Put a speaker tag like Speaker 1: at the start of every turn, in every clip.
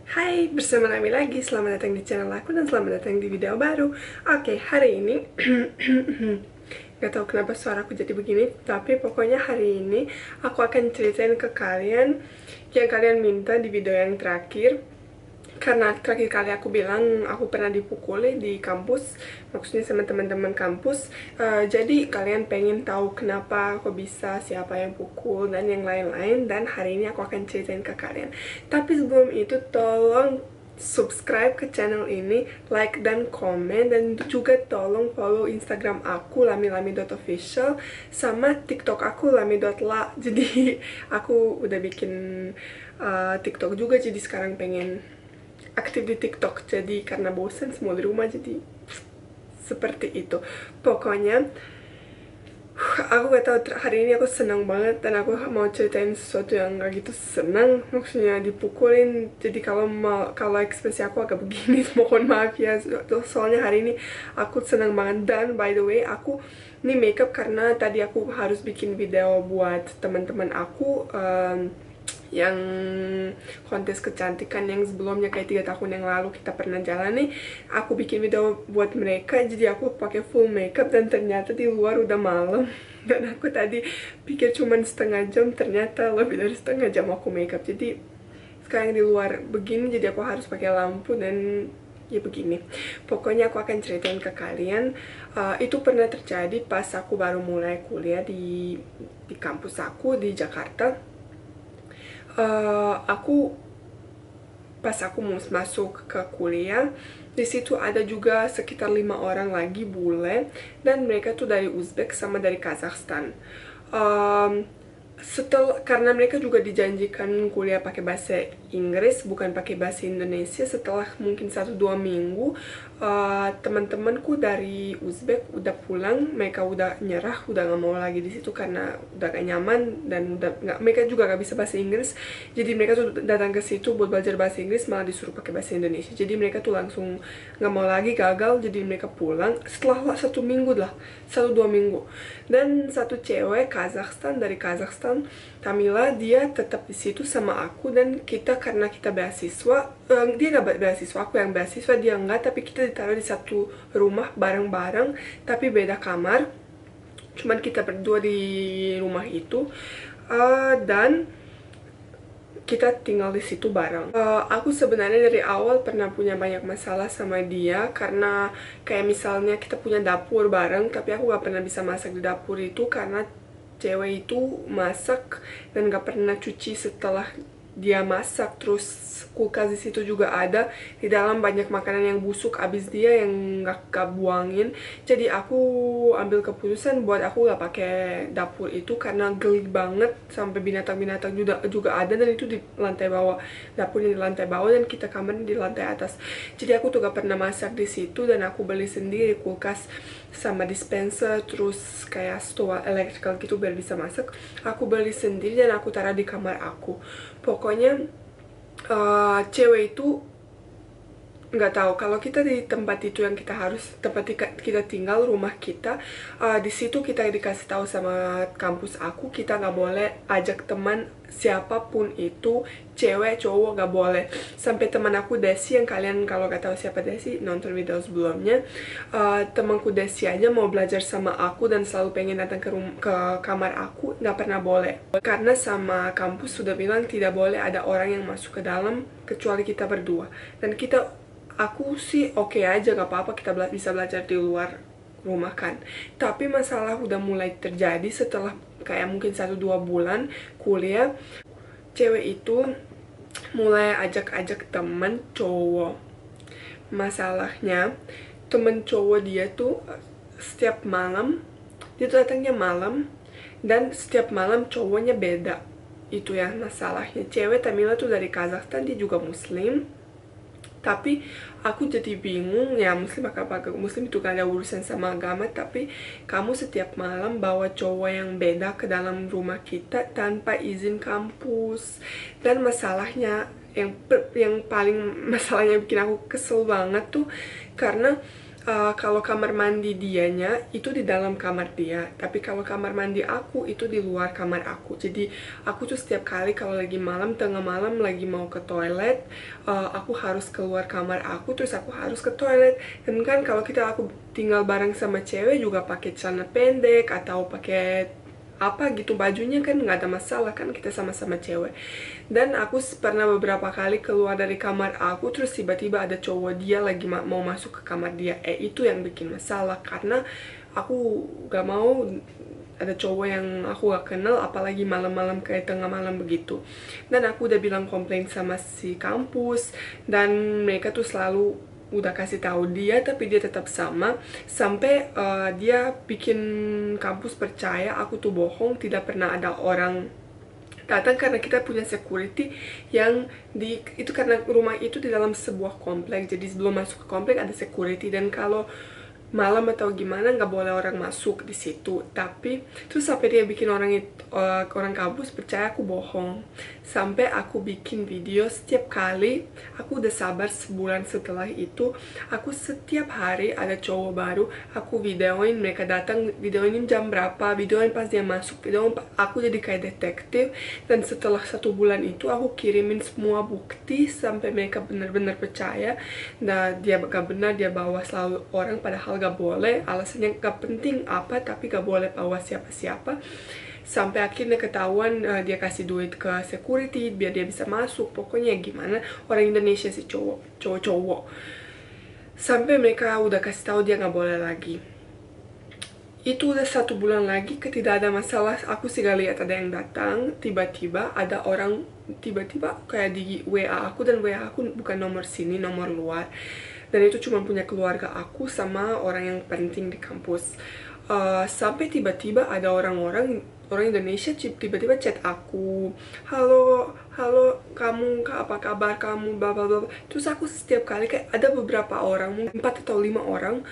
Speaker 1: Hai, bersama Nami lagi. Selamat datang di channel aku dan selamat datang di video baru. Oke, hari ini gak tahu kenapa suaraku jadi begini, tapi pokoknya hari ini aku akan ceritain ke kalian yang kalian minta di video yang terakhir. Karena terakhir kali aku bilang aku pernah dipukuli di kampus, maksudnya sama teman-teman kampus. Jadi kalian pengen tahu kenapa aku bisa, siapa yang pukul, dan yang lain-lain. Dan hari ini aku akan ceritain ke kalian. Tapi sebelum itu tolong subscribe ke channel ini, like dan komen, dan juga tolong follow Instagram aku lamilami.official sama TikTok aku lami.la. Jadi aku udah bikin TikTok juga, jadi sekarang pengen aktif di TikTok. Jadi karena bosan semua di rumah, jadi seperti itu. Pokoknya aku gak tahu, hari ini aku senang banget dan aku mau ceritain sesuatu yang gak gitu senang, maksudnya dipukulin. Jadi kalau ekspresi aku agak begini mohon maaf ya, soalnya hari ini aku senang banget. Dan by the way, aku ini makeup karena tadi aku harus bikin video buat teman-teman aku yang kontes kecantikan yang sebelumnya kayak 3 tahun yang lalu kita pernah jalani. Aku bikin video buat mereka, jadi aku pakai full makeup dan ternyata di luar udah malam. Dan aku tadi pikir cuman setengah jam, ternyata lebih dari setengah jam aku makeup. Jadi sekarang di luar begini, jadi aku harus pakai lampu dan ya begini. Pokoknya aku akan ceritain ke kalian. Itu pernah terjadi pas aku baru mulai kuliah di kampus aku di Jakarta. Aku pas aku mau masuk ke kuliah, di situ ada juga sekitar 5 orang lagi bule, dan mereka tuh dari Uzbek sama dari Kazakhstan. Karena mereka juga dijanjikan kuliah pakai bahasa Inggris bukan pakai bahasa Indonesia. Setelah mungkin 1-2 minggu, teman-temanku dari Uzbek udah pulang, mereka udah nyerah, udah nggak mau lagi di situ karena udah gak nyaman dan mereka juga gak bisa bahasa Inggris. Jadi mereka tuh datang ke situ buat belajar bahasa Inggris, malah disuruh pakai bahasa Indonesia. Jadi mereka tuh langsung nggak mau lagi, gagal, jadi mereka pulang setelah 1 minggu lah, 1-2 minggu. Dan satu cewek Kazakhstan, dari Kazakhstan, Tamila, dia tetap di situ sama aku. Dan kita, karena kita beasiswa, dia nggak beasiswa, aku yang beasiswa, dia nggak, tapi kita ditaruh di satu rumah bareng-bareng tapi beda kamar, cuman kita berdua di rumah itu. Dan kita tinggal di situ bareng. Aku sebenarnya dari awal pernah punya banyak masalah sama dia, karena kayak misalnya kita punya dapur bareng, tapi aku gak pernah bisa masak di dapur itu karena cewek itu masak dan gak pernah cuci setelah dia masak. Terus kulkas di situ juga ada, di dalam banyak makanan yang busuk abis dia yang gak buangin. Jadi aku ambil keputusan buat aku gak pakai dapur itu karena geli banget, sampai binatang-binatang juga ada, dan itu di lantai bawah, dapurnya di lantai bawah dan kita kamarnya di lantai atas. Jadi aku tuh gak pernah masak di situ, dan aku beli sendiri kulkas sama dispenser, terus kayak stove electrical gitu biar bisa masak. Aku beli sendiri dan aku taruh di kamar aku. Pokoknya cewek itu nggak tahu kalau kita di tempat itu yang tempat kita tinggal, rumah kita, di situ kita dikasih tahu sama kampus aku, kita nggak boleh ajak teman siapapun itu, cewek cowok nggak boleh. Sampai teman aku Desi, yang kalian kalau nggak tahu siapa Desi, nonton video sebelumnya, temanku Desi aja mau belajar sama aku dan selalu pengen datang ke kamar aku, nggak pernah boleh karena sama kampus sudah bilang tidak boleh ada orang yang masuk ke dalam kecuali kita berdua. Dan aku sih oke aja, gak apa-apa, kita bisa belajar di luar rumah kan. Tapi masalah udah mulai terjadi setelah kayak mungkin 1-2 bulan kuliah. Cewek itu mulai ajak-ajak temen cowok. Masalahnya temen cowok dia tuh setiap malam, dia tuh datangnya malam, dan setiap malam cowoknya beda. Itu ya masalahnya. Cewek Tamila tuh dari Kazakhstan, dia juga muslim. Tapi aku jadi bingung, ya muslim apa muslim itu gak ada urusan sama agama, tapi kamu setiap malam bawa cowok yang beda ke dalam rumah kita tanpa izin kampus. Dan masalahnya yang paling masalahnya bikin aku kesel banget tuh karena kalau kamar mandi dianya itu di dalam kamar dia, tapi kalau kamar mandi aku itu di luar kamar aku. Jadi aku tuh setiap kali kalau lagi malam, tengah malam lagi mau ke toilet, aku harus keluar kamar aku, terus aku harus ke toilet. Dan kan kalau aku tinggal bareng sama cewek juga pakai celana pendek atau pakai apa gitu bajunya kan nggak ada masalah kan, kita sama-sama cewek. Dan aku pernah beberapa kali keluar dari kamar aku, terus tiba-tiba ada cowok dia lagi mau masuk ke kamar dia. Itu yang bikin masalah, karena aku gak mau ada cowok yang aku gak kenal, apalagi malam-malam kayak tengah malam begitu. Dan aku udah bilang komplain sama si kampus, dan mereka tuh selalu udah kasih tahu dia, tapi dia tetap sama. Sampai dia bikin kampus percaya aku tuh bohong, tidak pernah ada orang datang, karena kita punya security yang itu karena rumah itu di dalam sebuah komplek. Jadi sebelum masuk ke komplek ada security, dan kalau malam atau gimana nggak boleh orang masuk di situ. Tapi terus sampai dia bikin orang kampus percaya aku bohong, sampai aku bikin video setiap kali. Aku udah sabar sebulan setelah itu, aku setiap hari ada cowok baru, aku videoin mereka datang, videoin jam berapa, videoin pas dia masuk, videoin aku jadi kayak detektif. Dan setelah 1 bulan itu aku kirimin semua bukti sampai mereka benar-benar percaya. Dan dia gak benar, dia bawa selalu orang, padahal gak boleh, alasannya gak penting apa, tapi gak boleh bawa siapa-siapa. Sampai akhirnya ketahuan dia kasih duit ke security biar dia bisa masuk. Pokoknya gimana, orang Indonesia sih cowok-cowok. Sampai mereka udah kasih tahu dia gak boleh lagi. Itu udah 1 bulan lagi, tidak ada masalah. Aku sih gak lihat ada yang datang. Tiba-tiba ada orang, tiba-tiba kayak di WA aku, dan WA aku bukan nomor sini, nomor luar. Dan itu cuma punya keluarga aku sama orang yang penting di kampus. Sampai tiba-tiba ada orang Indonesia tiba-tiba chat aku, halo kamu, apa kabar kamu, bla bla bla. Terus aku setiap kali kayak ada beberapa orang, mungkin 4 atau 5 orang.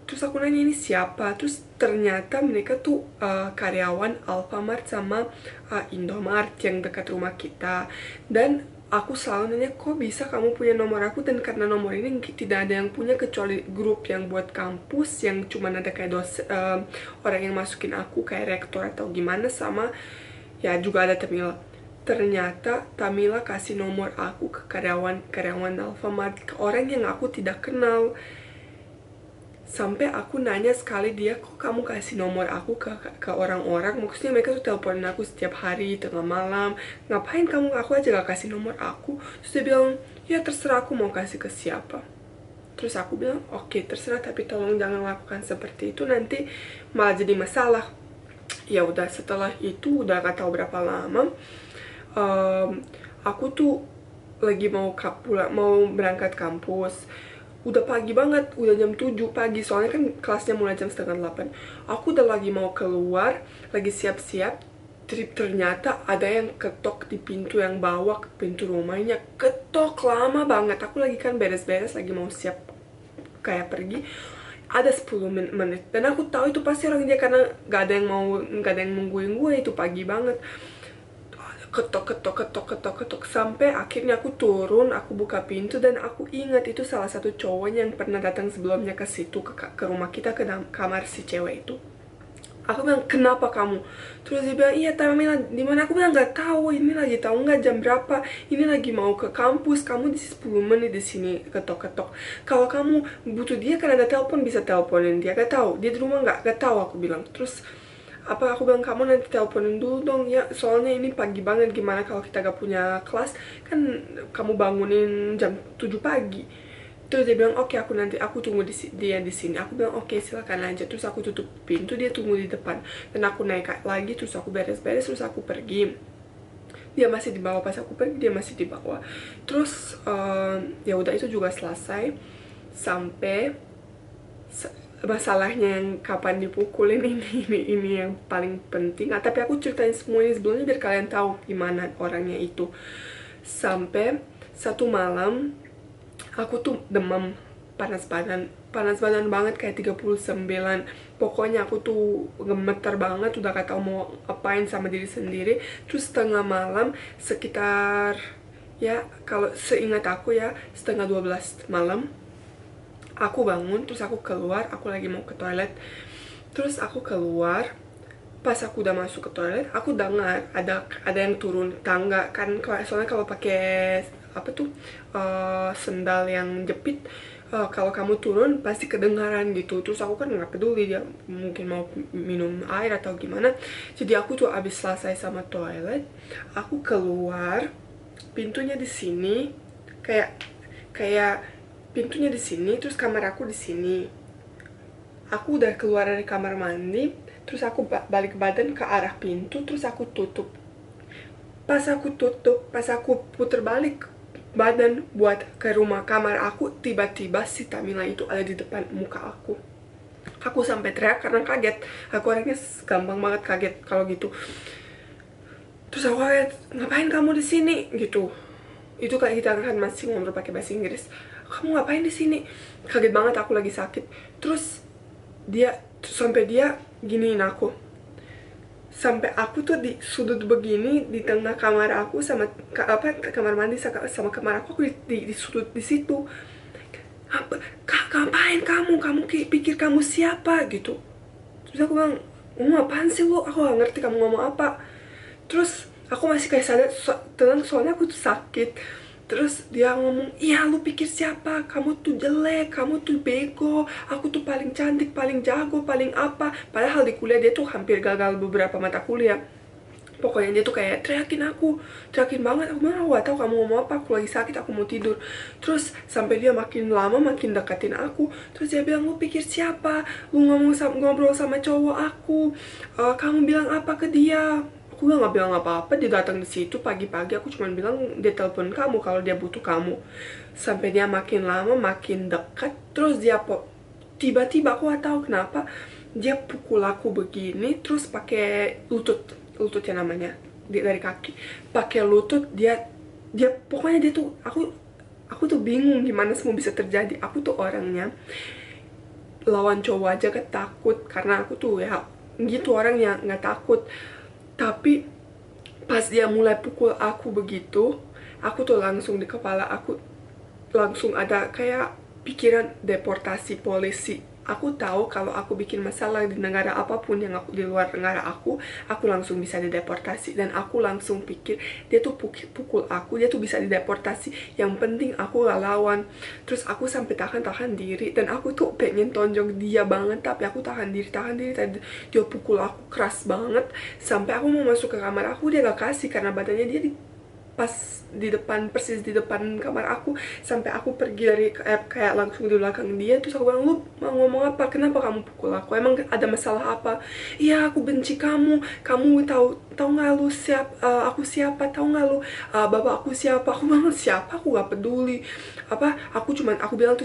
Speaker 1: Terus aku nanya ini siapa, terus ternyata mereka tuh karyawan Alfamart sama Indomart yang dekat rumah kita. Dan aku selalu nanya, kok bisa kamu punya nomor aku? Dan karena nomor ini tidak ada yang punya kecuali grup yang buat kampus, yang cuma ada kayak orang yang masukin aku kayak rektor atau gimana, sama ya juga ada Tamila. Ternyata Tamila kasih nomor aku ke karyawan Alfamart, ke orang yang aku tidak kenal. Sampai aku nanya sekali dia, kok kamu kasih nomor aku ke orang-orang? Maksudnya mereka tuh teleponin aku setiap hari, tengah malam. Ngapain kamu, aku aja gak kasih nomor aku? Terus dia bilang, ya terserah aku mau kasih ke siapa. Terus aku bilang, oke terserah, tapi tolong jangan lakukan seperti itu, nanti malah jadi masalah. Ya udah, setelah itu udah gak tahu berapa lama, aku tuh lagi mau berangkat kampus. Udah pagi banget, udah jam 7 pagi, soalnya kan kelasnya mulai jam setengah 8. Aku udah lagi mau keluar, lagi siap-siap, ternyata ada yang ketok di pintu yang bawa ke pintu rumahnya. Ketok lama banget, aku lagi kan beres-beres, lagi mau siap kayak pergi. Ada 10 menit, dan aku tahu itu pasti orang dia, karena gak ada yang nungguin gue, itu pagi banget. Ketok sampai akhirnya aku turun, aku buka pintu, dan aku ingat itu salah satu cowoknya yang pernah datang sebelumnya ke situ, ke rumah kita, ke kamar si cewek itu. Aku bilang, kenapa kamu? Terus dia bilang, iya Tamila di mana? Aku bilang, nggak tahu, ini lagi tahu nggak jam berapa, ini lagi mau ke kampus, kamu di 10 menit di sini ketok-ketok. Kalau kamu butuh dia kan ada telepon, bisa teleponin dia. Gak tahu dia di rumah nggak tahu, aku bilang. Terus aku bilang, kamu nanti teleponin dulu dong ya, soalnya ini pagi banget, gimana kalau kita gak punya kelas, kan kamu bangunin jam 7 pagi. Terus dia bilang, oke, aku tunggu dia di sini. Aku bilang, oke, silakan aja. Terus aku tutup pintu, dia tunggu di depan, dan aku naik lagi, terus aku beres-beres, terus aku pergi. Dia masih di bawah, pas aku pergi dia masih di bawah. Terus ya udah, itu juga selesai. Sampai masalahnya yang kapan dipukulin ini yang paling penting. Tapi aku ceritain semua ini sebelumnya biar kalian tahu gimana orangnya itu. Sampai satu malam aku tuh demam, panas badan banget, kayak 39. Pokoknya aku tuh gemeter banget, udah gak tau mau apain sama diri sendiri. Terus tengah malam, sekitar ya kalau seingat aku ya setengah 12 malam, aku bangun, terus aku keluar, aku lagi mau ke toilet, terus aku keluar. Pas aku udah masuk ke toilet, aku dengar ada yang turun tangga kan, soalnya kalau pakai apa tuh sendal yang jepit, kalau kamu turun pasti kedengaran gitu. Terus aku kan nggak peduli dia mungkin mau minum air atau gimana, jadi aku tuh abis selesai sama toilet, aku keluar, pintunya di sini, kayak kayak pintunya di sini, terus kamar aku di sini. Aku udah keluar dari kamar mandi, terus aku balik badan ke arah pintu, terus aku tutup. Pas aku puter balik badan buat ke rumah kamar aku, tiba-tiba si Tamila itu ada di depan muka aku. Aku sampai teriak karena kaget. Aku orangnya gampang banget kaget kalau gitu. Terus aku kaget, ngapain kamu di sini gitu. Itu kayak kita kan masih ngobrol pakai bahasa Inggris. Kamu ngapain di sini? Kaget banget, aku lagi sakit. Terus sampai dia giniin aku, sampai aku tuh di sudut begini di tengah kamar aku sama kamar mandi sama kamar aku di sudut di situ. Ngapain kamu pikir kamu siapa gitu. Terus aku bilang, apaan sih lu, aku gak ngerti kamu ngomong apa. Terus aku masih kayak sadar tenang, soalnya aku tuh sakit. Terus dia ngomong, iya lu pikir siapa, kamu tuh jelek, kamu tuh bego, aku tuh paling cantik, paling jago, paling apa. Padahal di kuliah dia tuh hampir gagal beberapa mata kuliah. Pokoknya dia tuh kayak teriakin banget. Aku bilang, aku gak tahu kamu ngomong apa, aku lagi sakit, aku mau tidur. Terus sampai dia makin lama makin deketin aku. Terus dia bilang, lu pikir siapa, lu ngobrol sama cowok aku, kamu bilang apa ke dia. Aku nggak bilang apa-apa, dia datang di situ pagi-pagi, aku cuma bilang dia telepon kamu kalau dia butuh kamu. Sampai dia makin lama makin dekat, terus dia tiba-tiba aku nggak tahu kenapa dia pukul aku begini, terus pakai lututnya namanya, dari kaki, pakai lutut. Dia pokoknya dia tuh, aku tuh bingung gimana semua bisa terjadi. Aku tuh orangnya lawan cowok aja takut, karena aku tuh ya gitu orangnya nggak takut. Tapi pas dia mulai pukul aku begitu, aku tuh langsung di kepala aku langsung ada kayak pikiran deportasi polisi. Aku tahu kalau aku bikin masalah di negara apapun yang aku di luar negara aku langsung bisa dideportasi. Dan aku langsung pikir dia tuh pukul aku, dia tuh bisa dideportasi. Yang penting aku gak lawan. Terus aku sampai tahan diri, dan aku tuh pengen tonjok dia banget, tapi aku tahan diri. Tadi dia pukul aku keras banget, sampai aku mau masuk ke kamar aku dia gak kasih, karena badannya dia pas persis di depan kamar aku. Sampai aku pergi dari kayak langsung di belakang dia. Terus aku bilang, lu mau ngomong apa, kenapa kamu pukul aku, emang ada masalah apa? Iya, aku benci kamu tahu nggak lu aku siapa, tahu nggak lu bapak aku siapa? Aku bilang, siapa, aku gak peduli aku bilang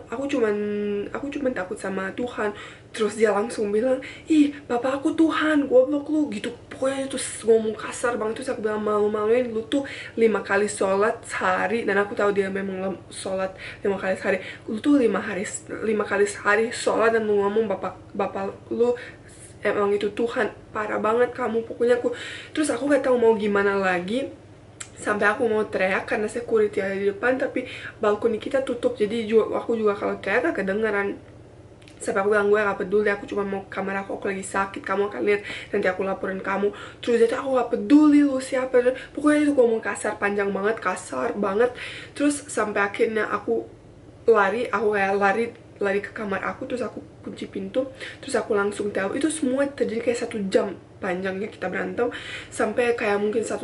Speaker 1: aku cuman takut sama Tuhan. Terus dia langsung bilang, ih bapak aku Tuhan, goblok lu gitu. Pokoknya itu ngomong kasar banget. Terus aku bilang, malu-maluin, lu tuh 5 kali sholat sehari. Dan aku tahu dia memang sholat 5 kali sehari. Lu tuh 5 kali sehari sholat, dan lu ngomong bapak lu emang itu Tuhan. Parah banget kamu. Pokoknya terus aku gak tahu mau gimana lagi. Sampai aku mau teriak karena security ada di depan, tapi balkoni kita tutup, jadi aku juga kalau teriak gak kedengeran. Sampai aku bilang, gue gak peduli, aku cuma mau kamar aku lagi sakit, kamu akan lihat, nanti aku laporin kamu. Terus dia tuh, aku gak peduli lu siapa. Pokoknya itu ngomong kasar, panjang banget, kasar banget. Terus sampai akhirnya aku lari ke kamar aku. Terus aku kunci pintu, terus aku langsung tahu. Itu semua terjadi kayak 1 jam panjangnya kita berantem, sampai kayak mungkin 1,5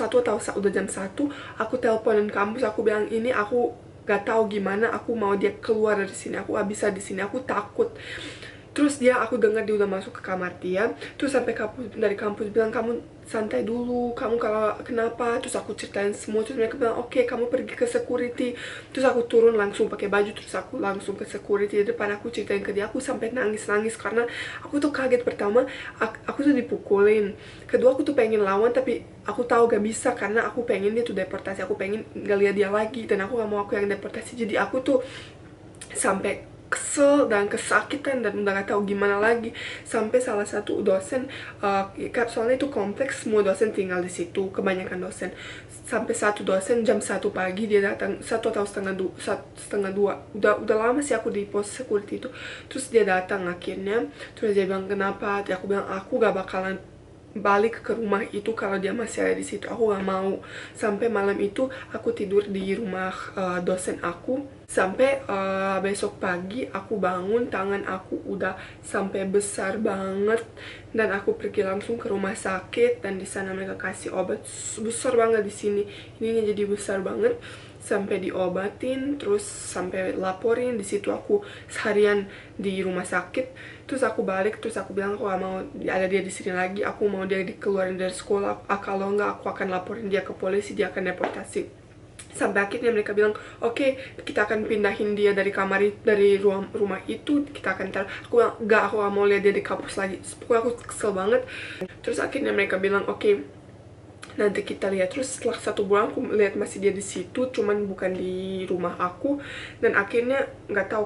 Speaker 1: atau udah jam 1. Aku teleponin kampus, aku bilang, ini aku gak tahu gimana, aku mau dia keluar dari sini, aku gak bisa di sini, aku takut. Terus aku dengar dia udah masuk ke kamar dia. Terus sampai dari kampus bilang, kamu santai dulu, kamu kalau kenapa. Terus aku ceritain semua. Terus mereka bilang, oke, kamu pergi ke security. Terus aku turun langsung pakai baju, terus aku langsung ke security. Di depan aku ceritain ke dia, aku sampai nangis karena aku tuh kaget. Pertama aku tuh dipukulin, kedua aku tuh pengen lawan, tapi aku tahu gak bisa karena aku pengen dia tuh deportasi. Aku pengen gak lihat dia lagi, dan aku gak mau aku yang deportasi. Jadi aku tuh sampai kesel dan kesakitan dan udah gak tahu gimana lagi. Sampai salah satu dosen, soalnya itu kompleks, semua dosen tinggal di situ, kebanyakan dosen. Sampai satu dosen jam 1 pagi dia datang, 1 atau setengah dua, udah lama sih aku di pos security itu. Terus dia datang akhirnya, terus dia bilang kenapa, aku bilang aku gak bakalan balik ke rumah itu kalau dia masih ada di situ, aku gak mau. Sampai malam itu aku tidur di rumah dosen aku. Sampai besok pagi aku bangun, tangan aku udah sampai besar banget dan aku pergi langsung ke rumah sakit dan di sana mereka kasih obat besar banget di sini. Ininya jadi besar banget sampai diobatin, terus sampai laporin. Di situ aku seharian di rumah sakit. Terus aku balik, terus aku bilang aku gak mau ada dia di sini lagi, aku mau dia dikeluarin dari sekolah. Kalau enggak aku akan laporin dia ke polisi, dia akan deportasi. Sampai akhirnya mereka bilang oke, kita akan pindahin dia dari kamar dari rumah itu, kita akan taruh. Aku bilang enggak, aku gak mau lihat dia di kampus lagi. Pokoknya aku kesel banget. Terus akhirnya mereka bilang oke, nanti kita lihat. Terus setelah 1 bulan aku lihat masih dia di situ, cuman bukan di rumah aku. Dan akhirnya nggak tahu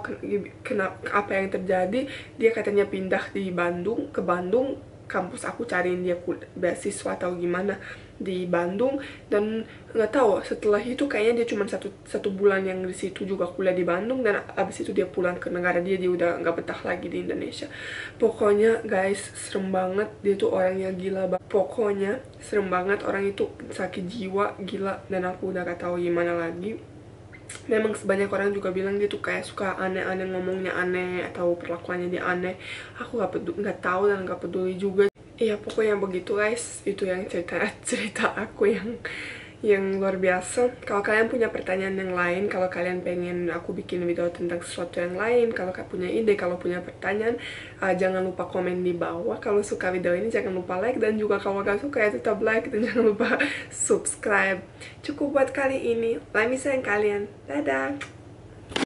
Speaker 1: kenapa, apa yang terjadi. Dia katanya pindah di Bandung, ke Bandung, kampus aku cariin dia beasiswa atau gimana di Bandung. Dan nggak tahu, setelah itu kayaknya dia cuma satu bulan yang di situ juga kuliah di Bandung, dan abis itu dia pulang ke negara dia udah nggak betah lagi di Indonesia. Pokoknya guys, serem banget, dia tuh orangnya gila banget. Pokoknya serem banget, orang itu sakit jiwa, gila, dan aku udah gak tahu gimana lagi. Memang sebanyak orang juga bilang dia tuh kayak suka aneh-aneh, ngomongnya aneh atau perlakuannya dia aneh. Aku nggak tahu dan nggak peduli juga. Iya, pokoknya begitu guys. Itu yang cerita aku yang luar biasa. Kalau kalian punya pertanyaan yang lain, kalau kalian pengen aku bikin video tentang sesuatu yang lain, kalau kalian punya ide, kalau punya pertanyaan, jangan lupa komen di bawah. Kalau suka video ini jangan lupa like, dan juga kalau gak suka ya tetap like, dan jangan lupa subscribe. Cukup buat kali ini. Lami sayang kalian. Dadah.